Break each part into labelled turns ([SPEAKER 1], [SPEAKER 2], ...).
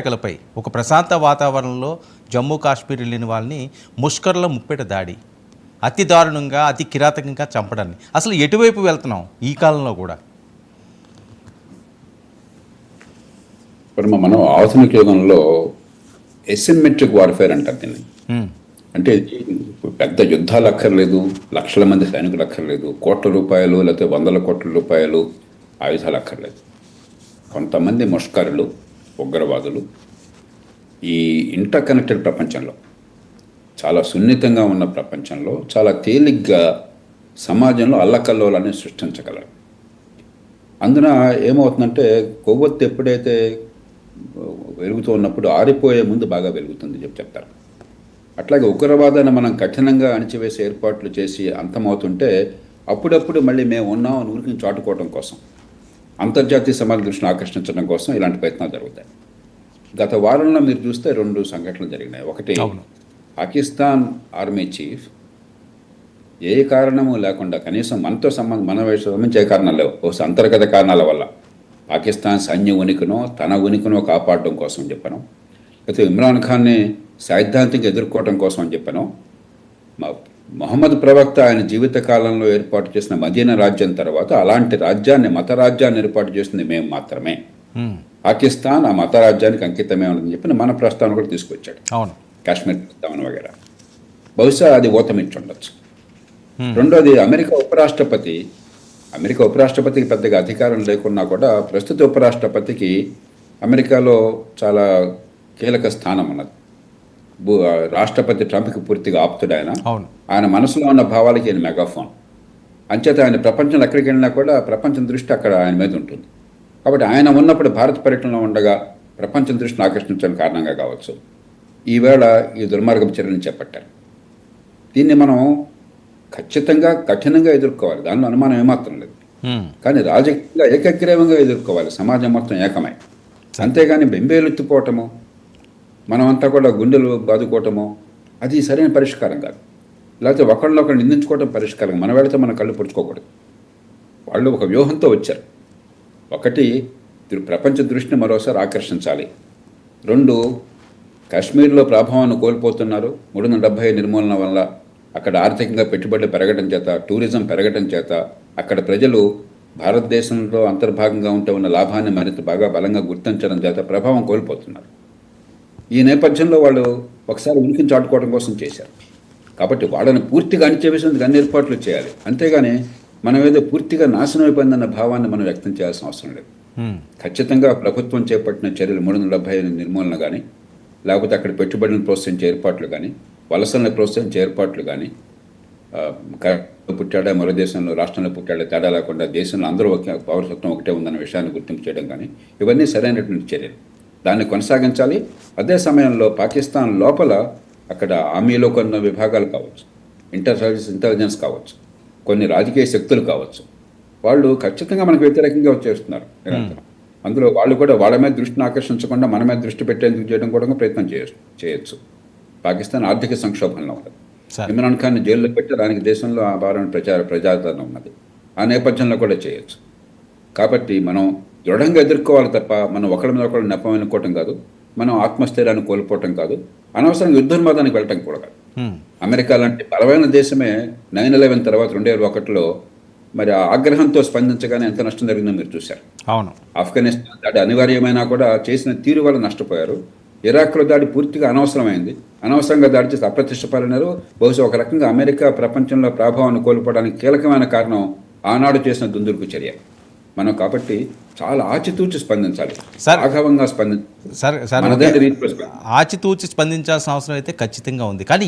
[SPEAKER 1] పర్యాటకులపై ఒక ప్రశాంత వాతావరణంలో జమ్మూ కాశ్మీర్ వెళ్ళిన వాళ్ళని ముష్కర్ల ముప్పెట దాడి అతి దారుణంగా అతి కిరాతకంగా చంపడాన్ని అసలు ఎటువైపు వెళ్తున్నాం ఈ కాలంలో కూడా?
[SPEAKER 2] మనం ఆధునిక యుగంలో ఎసిమెట్రిక్ వార్ఫేర్ అంటారు దీన్ని. అంటే పెద్ద యుద్ధాలు అక్కర్లేదు, లక్షల మంది సైనికులు అక్కర్లేదు, కోట్ల రూపాయలు లేకపోతే వందల కోట్ల రూపాయలు ఆయుధాలు అక్కర్లేదు. కొంతమంది ముష్కరులు, ఉగ్రవాదులు ఈ ఇంటర్ కనెక్టెడ్ ప్రపంచంలో, చాలా సున్నితంగా ఉన్న ప్రపంచంలో చాలా తేలిగ్గా సమాజంలో అల్లకల్లోలాన్ని సృష్టించగలరు. అందున ఏమవుతుందంటే కొవ్వొత్తి ఎప్పుడైతే వెలుగుతూ ఉన్నప్పుడు ఆరిపోయే ముందు బాగా వెలుగుతుంది చెప్తారు. అట్లాగే ఉగ్రవాదాన్ని మనం కఠినంగా అణిచివేసే ఏర్పాట్లు చేసి అంతమవుతుంటే అప్పుడప్పుడు మళ్ళీ మేము ఉన్నాం అని ఊరికి చాటుకోవడం కోసం, అంతర్జాతీయ సమాజ దృష్టిని ఆకర్షించడం కోసం ఇలాంటి ప్రయత్నాలు జరుగుతాయి. గత వారంలో మీరు చూస్తే 2 సంఘటనలు జరిగినాయి. ఒకటి, పాకిస్తాన్ ఆర్మీ చీఫ్ ఏ కారణము లేకుండా, కనీసం మనతో సంబంధించే కారణాలు లేవు, బహుశా అంతర్గత కారణాల వల్ల పాకిస్తాన్ సైన్య ఉనికినో తన ఉనికినో కాపాడడం కోసం చెప్పాను, లేకపోతే ఇమ్రాన్ ఖాన్ని సైద్ధాంతిక ఎదుర్కోవడం కోసం అని చెప్పాను. మొహమ్మద్ ప్రవక్త ఆయన జీవిత కాలంలో ఏర్పాటు చేసిన మదీనా రాజ్యం తర్వాత అలాంటి రాజ్యాన్ని, మత రాజ్యాన్ని ఏర్పాటు చేసింది మేము మాత్రమే. పాకిస్తాన్ ఆ మత రాజ్యానికి అంకితమే ఉన్నదని చెప్పి మన ప్రస్తావన కూడా తీసుకొచ్చాడు.
[SPEAKER 1] అవును,
[SPEAKER 2] కాశ్మీర్ ప్రస్తావన వగేరా. బహుశా అది ఊతమిచ్చి ఉండొచ్చు. రెండోది, అమెరికా ఉపరాష్ట్రపతికి పెద్దగా అధికారం లేకున్నా కూడా ప్రస్తుత ఉపరాష్ట్రపతికి అమెరికాలో చాలా కీలక స్థానం ఉన్నది. రాష్ట్రపతి ట్రంప్కి పూర్తిగా ఆప్తుడు ఆయన మనసులో ఉన్న భావాలకి ఆయన మెగాఫోన్. అంచేత ఆయన ప్రపంచంలో ఎక్కడికి వెళ్ళినా కూడా ప్రపంచం దృష్టి అక్కడ ఆయన మీద ఉంటుంది. కాబట్టి ఆయన ఉన్నప్పుడు భారత పర్యటనలో ఉండగా ప్రపంచం దృష్టిని ఆకర్షించడం కారణంగా కావచ్చు ఈవేళ ఈ దుర్మార్గపు చర్యలను చేపట్టారు. దీన్ని మనం ఖచ్చితంగా కఠినంగా ఎదుర్కోవాలి, దానిలో అనుమానం ఏమాత్రం లేదు. కానీ రాజకీయంగా ఏకగ్రీవంగా ఎదుర్కోవాలి, సమాజం మొత్తం ఏకమై. అంతేగాని బెంబేలెత్తిపోవటము, మనమంతా కూడా గుండెలు బాదుకోవటము అది సరైన పరిష్కారం కాదు. లేకపోతే ఒకళ్ళు నిందించుకోవటం పరిష్కారం. మన వెళితే మన కళ్ళు పుడుచుకోకూడదు. వాళ్ళు ఒక వ్యూహంతో వచ్చారు. ఒకటి, ప్రపంచ దృష్టిని మరోసారి ఆకర్షించాలి. 2, కాశ్మీర్లో ప్రభావాన్ని కోల్పోతున్నారు. 370 నిర్మూలన వల్ల అక్కడ ఆర్థికంగా పెట్టుబడులు పెరగడం చేత, టూరిజం పెరగడం చేత అక్కడ ప్రజలు భారతదేశంలో అంతర్భాగంగా ఉంటే ఉన్న లాభాన్ని మరింత బాగా బలంగా గుర్తించడం చేత ప్రభావం కోల్పోతున్నారు. ఈ నేపథ్యంలో వాళ్ళు ఒకసారి ఉనికిని చాటుకోవడం కోసం చేశారు. కాబట్టి వాళ్ళని పూర్తిగా అణిచివేసేందుకు అన్ని ఏర్పాట్లు చేయాలి. అంతేగాని మనం ఏదో పూర్తిగా నాశనం అయిపోయిందన్న భావాన్ని మనం వ్యక్తం చేయాల్సిన అవసరం లేదు. ఖచ్చితంగా ప్రభుత్వం చేపట్టిన చర్యలు 370 నిర్మూలన కానీ, లేకపోతే అక్కడ పెట్టుబడులను ప్రోత్సహించే ఏర్పాట్లు కానీ, వలసలను ప్రోత్సహించే ఏర్పాట్లు కానీ, పుట్టాడా మరో దేశంలో రాష్ట్రంలో పుట్టాడా తేడా లేకుండా దేశంలో అందరూ పౌరసత్వం ఒకటే ఉందన్న విషయాన్ని గుర్తింపు చేయడం కానీ, ఇవన్నీ సరైనటువంటి చర్యలు. దాన్ని కొనసాగించాలి. అదే సమయంలో పాకిస్తాన్ లోపల అక్కడ ఆర్మీలో కొన్ని విభాగాలు కావచ్చు, ఇంటెలిజెన్స్ కావచ్చు, కొన్ని రాజకీయ శక్తులు కావచ్చు, వాళ్ళు ఖచ్చితంగా మనకు వ్యతిరేకంగా వచ్చేస్తున్నారు నిరంతరం. అందులో వాళ్ళు కూడా వాళ్ళ మీద దృష్టిని ఆకర్షించకుండా మన మీద దృష్టి పెట్టేందుకు చేయడం కూడా ప్రయత్నం చేయొచ్చు. పాకిస్తాన్ ఆర్థిక సంక్షోభంలో ఉన్నది. ఇమ్రాన్ ఖాన్ని జైల్లో పెట్టి దానికి దేశంలో ఆ భారణ ప్రజాదరణ ఉన్నది. ఆ నేపథ్యంలో కూడా చేయొచ్చు. కాబట్టి మనం దృఢంగా ఎదుర్కోవాలి తప్ప మనం ఒకరి మీద ఒకరు నెపం అనుకోవటం కాదు, మనం ఆత్మస్థైర్యాన్ని కోల్పోవటం కాదు, అనవసరంగా యుద్ధోన్మాదానికి వెళ్ళటం కూడా కాదు. అమెరికా లాంటి బలమైన దేశమే 9/11 తర్వాత 2001లో మరి ఆ ఆగ్రహంతో స్పందించగానే ఎంత నష్టం జరిగిందో మీరు చూశారు.
[SPEAKER 1] అవును,
[SPEAKER 2] ఆఫ్ఘనిస్తాన్ దాడి అనివార్యమైనా కూడా చేసిన తీరు వల్ల నష్టపోయారు. ఇరాక్లో దాడి పూర్తిగా అనవసరమైంది. అనవసరంగా దాడి చేసి అప్రతిష్టపాలన్నారు. బహుశా ఒక రకంగా అమెరికా ప్రపంచంలో ప్రభావాన్ని కోల్పోవడానికి కీలకమైన కారణం ఆనాడు చేసిన దుందుడుకు చర్య. మనం కాబట్టి చాలా ఆచితూచి స్పందించాలి, ఆఘవంగా
[SPEAKER 1] ఆచితూచి స్పందించాల్సిన అవసరం అయితే ఖచ్చితంగా ఉంది. కానీ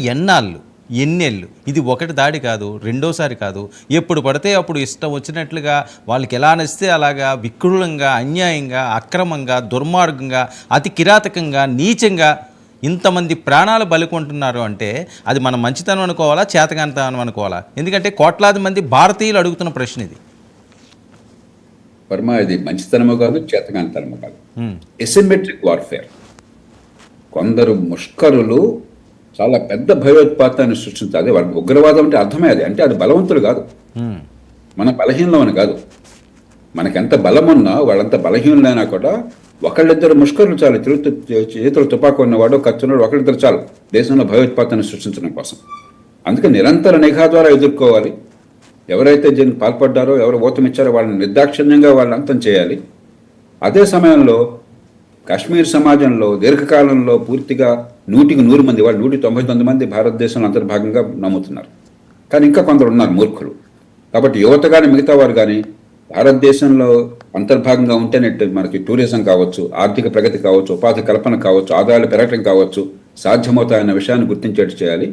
[SPEAKER 1] ఎన్నేళ్ళు ఇది ఒకటి దాడి కాదు, రెండోసారి కాదు, ఎప్పుడు పడితే అప్పుడు ఇష్టం వచ్చినట్లుగా వాళ్ళకి ఎలా నచ్చితే అలాగా వికృతంగా, అన్యాయంగా, అక్రమంగా, దుర్మార్గంగా, అతి కిరాతకంగా, నీచంగా ఇంతమంది ప్రాణాలు బలికొంటున్నారు అంటే అది మనం మంచితనం అనుకోవాలా, చేతకానితనం అనుకోవాలా? ఎందుకంటే కోట్లాది మంది భారతీయులు అడుగుతున్న ప్రశ్న ఇది.
[SPEAKER 2] ఇది మంచితనమో కాదు, చేతకానితనమో కాదు, ఎసిమెట్రిక్ వార్ఫేర్. కొందరు ముష్కరులు చాలా పెద్ద భయోత్పాతాన్ని సృష్టించాలి. వాళ్ళకి ఉగ్రవాదం అంటే అర్థమే అది. అంటే అది బలవంతులు కాదు, మన బలహీనమని కాదు. మనకెంత బలం ఉన్నా వాళ్ళంత బలహీనులైనా కూడా ఒకళ్ళిద్దరు ముష్కరులు చాలు, చేతులు తుపాకు ఉన్నవాడు, కత్తున్నాడు, ఒకళ్ళిద్దరు చాలు దేశంలో భయోత్పాతాన్ని సృష్టించడం కోసం. అందుకే నిరంతర నిఘా ద్వారా ఎదుర్కోవాలి. ఎవరైతే దీనికి పాల్పడ్డారో, ఎవరు ఓతమిచ్చారో వాళ్ళని నిర్దాక్షిణ్యంగా వాళ్ళని అంతం చేయాలి. అదే సమయంలో కాశ్మీర్ సమాజంలో దీర్ఘకాలంలో పూర్తిగా 100% మంది, వాళ్ళు 199 మంది భారతదేశంలో అంతర్భాగంగా నమ్ముతున్నారు. కానీ ఇంకా కొందరు ఉన్నారు మూర్ఖులు. కాబట్టి యువత కానీ మిగతా వారు కానీ భారతదేశంలో అంతర్భాగంగా ఉంటేనే మనకి టూరిజం కావచ్చు, ఆర్థిక ప్రగతి కావచ్చు, ఉపాధి కల్పన కావచ్చు, ఆదాయాలు పెరగటం కావచ్చు సాధ్యమవుతాయన్న విషయాన్ని గుర్తించేట్టు చేయాలి.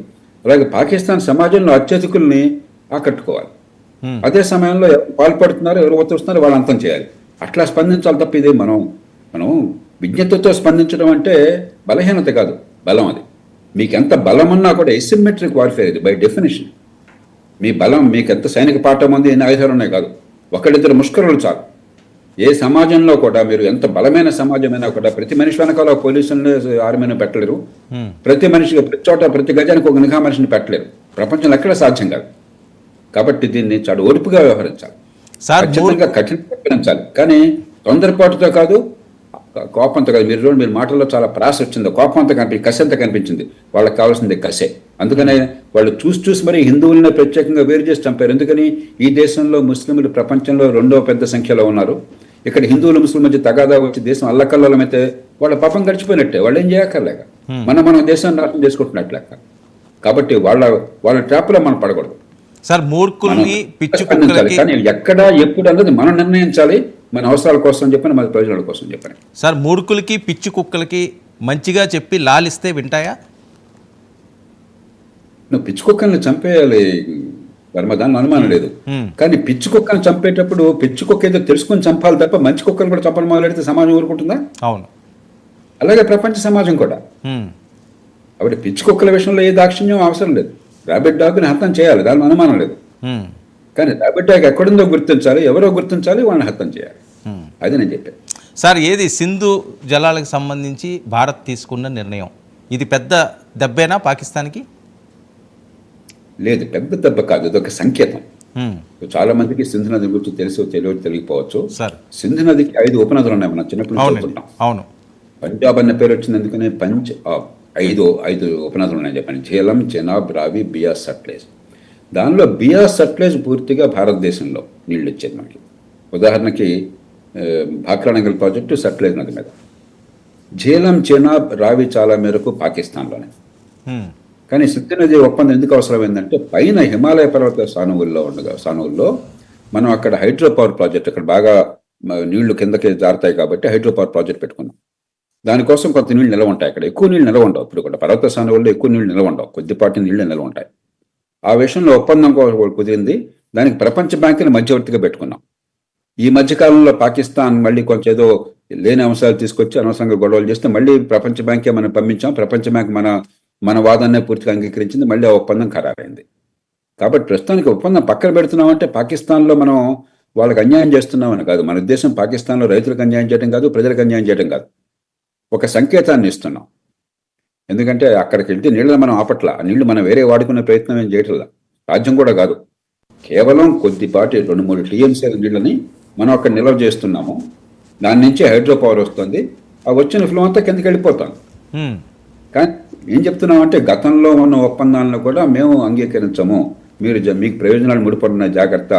[SPEAKER 2] అలాగే పాకిస్తాన్ సమాజంలో అత్యధికుల్ని ఆకట్టుకోవాలి. అదే సమయంలో ఎవరు పాల్పడుతున్నారో, ఎవరు ఒత్తిస్తున్నారు వాళ్ళు అంతం చేయాలి. అట్లా స్పందించాలి తప్ప ఇది మనం విజ్ఞతతో స్పందించడం అంటే బలహీనత కాదు, బలం. అది మీకు ఎంత బలం ఉన్నా కూడా ఎసిమెట్రిక్ వార్ఫేర్ ఇది బై డెఫినేషన్. మీ బలం మీకు ఎంత సైనిక పాఠం ఉంది, ఎన్ని ఆయుధాలు ఉన్నాయి కాదు, ఒకళ్ళిద్దరు ముష్కరులు చాలు. ఏ సమాజంలో కూడా మీరు ఎంత బలమైన సమాజమైనా కూడా ప్రతి మనిషి వెనకాల పోలీసులను, ఆర్మీని పెట్టలేరు. ప్రతి మనిషికి ప్రతి చోట ప్రతి గజానికి ఒక నిఘా మనిషిని పెట్టలేరు. ప్రపంచంలో ఎక్కడ సాధ్యం కాదు. కాబట్టి దీన్ని చాలా ఓర్పుగా వ్యవహరించాలి, ఖచ్చితంగా కఠినంగా వ్యవహరించాలి. కానీ తొందరపాటుతో కాదు, కోపంతో కాదు. మీరు చూడండి, మీరు మాటల్లో చాలా ప్రాస వచ్చింది, కోపంతో కసి అంతా కనిపించింది. వాళ్ళకి కావాల్సింది కసే. అందుకనే వాళ్ళు చూసి మరి హిందువులనే ప్రత్యేకంగా వేరు చేసి చంపారు. ఎందుకని ఈ దేశంలో ముస్లింలు ప్రపంచంలో 2వ పెద్ద సంఖ్యలో ఉన్నారు. ఇక్కడ హిందువులు ముస్లిం మధ్య తగాదా వచ్చి దేశం అల్లకల్లోలమైతే వాళ్ళ పాపం గడిచిపోయినట్టే, వాళ్ళు ఏం చేయక్కర్లేక మనం దేశాన్ని నాశనం చేసుకుంటున్నట్లేక. కాబట్టి వాళ్ళ ట్రాప్లో మనం పడకూడదు
[SPEAKER 1] సార్. మూర్ఖుల్ని
[SPEAKER 2] కానీ ఎక్కడ ఎప్పుడు అన్నది మనం నిర్ణయించాలి, మన అవసరాల కోసం చెప్పని, మన ప్రయోజనాల కోసం చెప్పని.
[SPEAKER 1] సార్, మూర్ఖులకి పిచ్చి కుక్కలకి మంచిగా చెప్పి లాలిస్తే వింటాయా?
[SPEAKER 2] నువ్వు పిచ్చి కుక్కల్ని చంపేయాలి వర్మ, దాన్ని అనుమానం లేదు. కానీ పిచ్చి కుక్కను చంపేటప్పుడు పిచ్చి కుక్క ఏదో తెలుసుకొని చంపాలి తప్ప మంచి కుక్కను కూడా చంపడం మొదలెడితే సమాజం ఊరుకుంటుందా?
[SPEAKER 1] అవును.
[SPEAKER 2] అలాగే ప్రపంచ సమాజం కూడా. కాబట్టి పిచ్చి కుక్కల విషయంలో ఏ దాక్షిణ్యం అవసరం లేదు. ర్యాబిట్ డాగ్ని హత్యం చేయాలి, దాని అనుమానం లేదు. కానీ ర్యాబిట్ డాగ్ ఎక్కడుందో గుర్తించాలి, ఎవరో గుర్తించాలి, వాళ్ళని హత్యం చేయాలి. అది నేను చెప్పాను.
[SPEAKER 1] సార్, ఏది సింధు జలాలకు సంబంధించి భారత్ తీసుకున్న నిర్ణయం ఇది పెద్ద దెబ్బేనా పాకిస్తాన్కి?
[SPEAKER 2] లేదు, పెద్ద దెబ్బ కాదు, ఇది ఒక సంకేతం. చాలా మందికి సింధు నది గురించి తెలియకపోవచ్చు. సింధు నదికి 5 ఉపనదులు ఉన్నాయి, మనం చిన్నప్పుడు చదువుతున్నాం.
[SPEAKER 1] అవును.
[SPEAKER 2] పంజాబ్ అన్న పేరు వచ్చింది ఎందుకనే, 5 ఉపనదులు ఉన్నాయి చెప్పండి. ఝేలం, చెనాబ్, రావి, బియాస్, సట్లెజ్. దానిలో బియాస్, సట్లెజ్ పూర్తిగా భారతదేశంలో నీళ్ళు ఇచ్చేది మనకి. ఉదాహరణకి భాక్రానంగల్ ప్రాజెక్టు సట్లెజ్ నది మీద. ఝేలం, చెనాబ్, రావి చాలా మేరకు పాకిస్తాన్లోనే. కానీ సింధు నది ఒప్పందం ఎందుకు అవసరమైందంటే, పైన హిమాలయ పర్వత సానువుల్లో మనం అక్కడ హైడ్రో పవర్ ప్రాజెక్ట్, అక్కడ బాగా నీళ్లు కిందకి జారుతాయి కాబట్టి హైడ్రో పవర్ ప్రాజెక్ట్ పెట్టుకున్నాం. దానికోసం కొంత నీళ్ళు నిల్వ ఉంటాయి. అక్కడ ఎక్కువ నీళ్ళు నిల్వ ఉండవు. ఇప్పుడు కూడా పర్వత సానువుల్లో ఎక్కువ నీళ్ళు నిల్వ ఉండవు, కొద్దిపాటి నీళ్ళు నిల్వ ఉంటాయి. ఆ విషయంలో ఒప్పందం కుదిరింది. దానికి ప్రపంచ బ్యాంకుని మధ్యవర్తిగా పెట్టుకున్నాం. ఈ మధ్యకాలంలో పాకిస్తాన్ మళ్ళీ కొంచెం ఏదో లేని అంశాలు తీసుకొచ్చి అనవసరంగా గొడవలు చేస్తే మళ్ళీ ప్రపంచ బ్యాంకే మనం పంపించాం. ప్రపంచ బ్యాంక్ మన వాదాన్నే పూర్తిగా అంగీకరించింది. మళ్ళీ ఆ ఒప్పందం ఖరారైంది. కాబట్టి ప్రస్తుతానికి ఒప్పందం పక్కన పెడుతున్నామంటే పాకిస్తాన్లో మనం వాళ్ళకి అన్యాయం చేస్తున్నామని కాదు. మన ఉద్దేశం పాకిస్తాన్లో రైతులకు అన్యాయం చేయడం కాదు, ప్రజలకు అన్యాయం చేయడం కాదు. ఒక సంకేతాన్ని ఇస్తున్నాం. ఎందుకంటే అక్కడికి వెళ్తే నీళ్ళని మనం ఆపట్ల, ఆ నీళ్లు మనం వేరే వాడుకునే ప్రయత్నం ఏం చేయట్లా, రాజ్యం కూడా కాదు. కేవలం కొద్దిపాటి 2-3 టీఎంసీల నీళ్ళని మనం అక్కడ నిల్వ చేస్తున్నాము. దాని నుంచి హైడ్రో పవర్ వస్తుంది. ఆ వచ్చిన ఫ్లో అంతా కిందకి వెళ్ళిపోతాం. కానీ ఏం చెప్తున్నామంటే, గతంలో ఉన్న ఒప్పందాలను కూడా మేము అంగీకరించము. మీకు ప్రయోజనాలు ముడిపడిన జాగ్రత్త,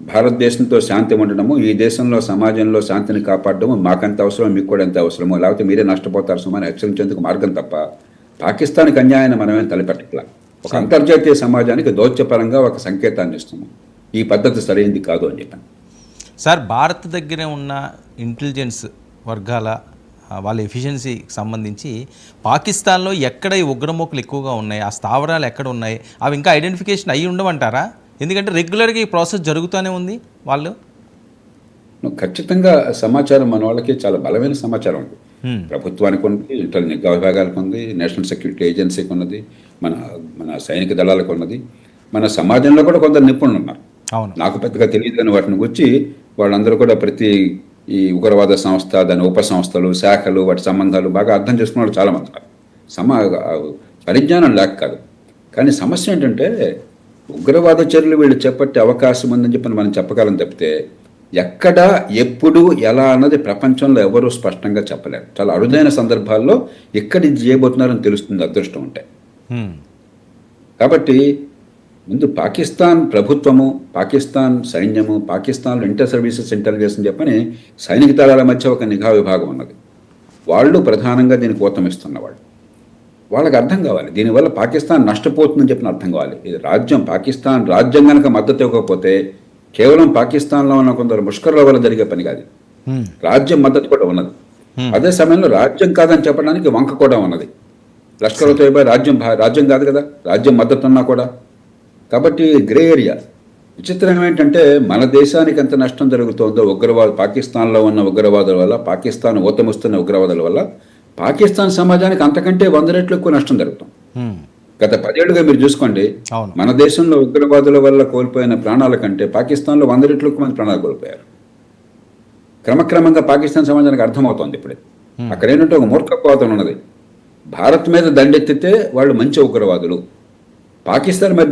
[SPEAKER 2] భారతదేశంతో శాంతి ఉండడము, ఈ దేశంలో సమాజంలో శాంతిని కాపాడడము మాకంత అవసరం, మీకు కూడా ఎంత అవసరమో, లేకపోతే మీరే నష్టపోతారు సుమని హెచ్చరించేందుకు మార్గం తప్ప పాకిస్తాన్కి అన్యాయాన్ని మనమేం తలపెట్టట్లా. ఒక అంతర్జాతీయ సమాజానికి దౌత్యపరంగా ఒక సంకేతాన్ని ఇస్తున్నాం. ఈ పద్ధతి సరైనది కాదు అని చెప్పాను.
[SPEAKER 1] సార్, భారత్ దగ్గరే ఉన్న ఇంటెలిజెన్స్ వర్గాల వాళ్ళ ఎఫిషియన్సీకి సంబంధించి పాకిస్తాన్లో ఎక్కడ ఈ ఉగ్రమూకలు ఎక్కువగా ఉన్నాయి, ఆ స్థావరాలు ఎక్కడ ఉన్నాయి, అవి ఇంకా ఐడెంటిఫికేషన్ అయ్యి ఉండమంటారా? ఎందుకంటే రెగ్యులర్గా ఈ ప్రాసెస్ జరుగుతూనే ఉంది. వాళ్ళు
[SPEAKER 2] ఖచ్చితంగా సమాచారం మన వాళ్ళకి చాలా బలమైన సమాచారం ఉంది. ప్రభుత్వానికి ఉంది, ఇంటర్ నిఘా విభాగాలకు ఉంది, నేషనల్ సెక్యూరిటీ ఏజెన్సీకి ఉన్నది, మన సైనిక దళాలకు ఉన్నది, మన సమాజంలో కూడా కొందరు నిపుణులు ఉన్నారు. నాకు పెద్దగా తెలియదు కానీ వాటిని గురించి వాళ్ళందరూ కూడా ప్రతి ఈ ఉగ్రవాద సంస్థ, దాని ఉప సంస్థలు, శాఖలు, వాటి సంబంధాలు బాగా అర్థం చేసుకున్న చాలా మంది ఉన్నారు. పరిజ్ఞానం లేక కాదు. కానీ సమస్య ఏంటంటే, ఉగ్రవాద చర్యలు వీళ్ళు చేపట్టే అవకాశం ఉందని చెప్పి మనం చెప్పగలం తప్పితే ఎక్కడ ఎప్పుడు ఎలా అన్నది ప్రపంచంలో ఎవరూ స్పష్టంగా చెప్పలేరు. చాలా అరుదైన సందర్భాల్లో ఎక్కడ ఇది చేయబోతున్నారని తెలుస్తుంది అదృష్టం ఉంటే.
[SPEAKER 1] హ్మ్.
[SPEAKER 2] కాబట్టి ముందు పాకిస్తాన్ ప్రభుత్వము, పాకిస్తాన్ సైన్యము, పాకిస్తాన్లో ఇంటర్ సర్వీసెస్ ఇంటెలిజెన్స్ అని చెప్పని సైనిక దళాల మధ్య ఒక నిఘా విభాగం ఉన్నది. వాళ్ళు ప్రధానంగా దీనికి ఊతమిస్తున్నవాళ్ళు. వాళ్ళకి అర్థం కావాలి, దీనివల్ల పాకిస్తాన్ నష్టపోతుందని చెప్పిన అర్థం కావాలి. ఇది పాకిస్తాన్ రాజ్యం కనుక మద్దతు ఇవ్వకపోతే కేవలం పాకిస్తాన్లో ఉన్న కొందరు ముష్కర్ల వల్ల జరిగే పని కాదు.
[SPEAKER 1] హ్మ్.
[SPEAKER 2] రాజ్యం మద్దతు కూడా ఉన్నది. అదే సమయంలో రాజ్యం కాదని చెప్పడానికి వంక కూడా ఉన్నది. లష్కర్ తోయిబా రాజ్యం కాదు కదా, రాజ్యం మద్దతు ఉన్నా కూడా. కాబట్టి గ్రే ఏరియా. విచిత్రం ఏంటంటే మన దేశానికి ఎంత నష్టం జరుగుతుందో పాకిస్తాన్లో ఉన్న ఉగ్రవాదుల వల్ల, పాకిస్తాన్ ఊతమిస్తున్న ఉగ్రవాదుల వల్ల పాకిస్తాన్ సమాజానికి అంతకంటే 100 రెట్లు ఎక్కువ నష్టం జరుగుతుంది.
[SPEAKER 1] హ్మ్.
[SPEAKER 2] గత 10 ఏళ్ళుగా మీరు చూసుకోండి,
[SPEAKER 1] అవును.
[SPEAKER 2] మన దేశంలో ఉగ్రవాదుల వల్ల కోల్పోయిన ప్రాణాల కంటే పాకిస్తాన్లో 100 రెట్లు ఎక్కువ మంది ప్రాణాలు కోల్పోయారు. క్రమక్రమంగా పాకిస్తాన్ సమాజానికి అర్థమవుతోంది ఇప్పుడు. అక్కడ ఏంటంటే ఒక మూర్ఖత్వం ఉన్నది. భారత్ మీద దండెత్తితే వాళ్ళు మంచి ఉగ్రవాదులు, పాకిస్తాన్ మీద